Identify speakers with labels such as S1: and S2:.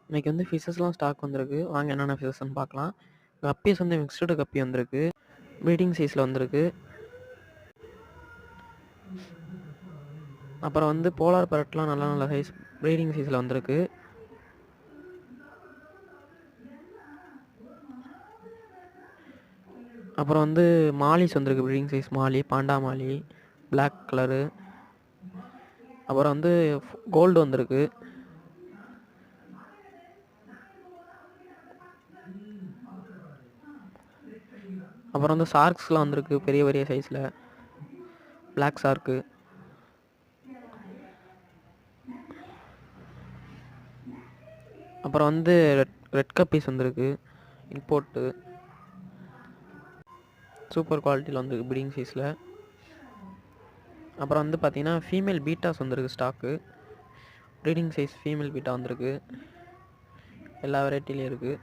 S1: இன்றைக்கி வந்து ஃபிஷஸ்லாம் ஸ்டாக் வந்திருக்கு. வாங்க என்னென்ன ஃபிஷஸ்ன்னு பார்க்கலாம். கப்பீஸ் வந்து மிக்ஸ்டு கப்பி வந்திருக்கு. ப்ரீடிங் சைஸில் வந்திருக்கு. அப்புறம் வந்து போலார் பரட்லாம் நல்ல நல்ல சைஸ் ப்ரீடிங் சைஸில் வந்திருக்கு. அப்புறம் வந்து மாலிஸ் வந்திருக்கு. ப்ரீடிங் சைஸ் மாலி, பாண்டா மாலி, பிளாக் கலரு. அப்புறம் வந்து கோல்டு வந்திருக்கு. அப்புறம் வந்து ஷார்க்ஸ்லாம் வந்திருக்கு பெரிய பெரிய சைஸில், பிளாக் ஷார்க்கு. அப்புறம் வந்து ரெட் கப்பீஸ் வந்திருக்கு இம்போர்ட்டு. சூப்பர் குவாலிட்டியில் வந்திருக்கு ப்ரீடிங் சைஸில். அப்புறம் வந்து பார்த்திங்கன்னா ஃபீமேல் பீட்டாஸ் வந்திருக்கு stock. Breeding size female betta வந்திருக்கு. எல்லா வெரைட்டிலையும் இருக்குது.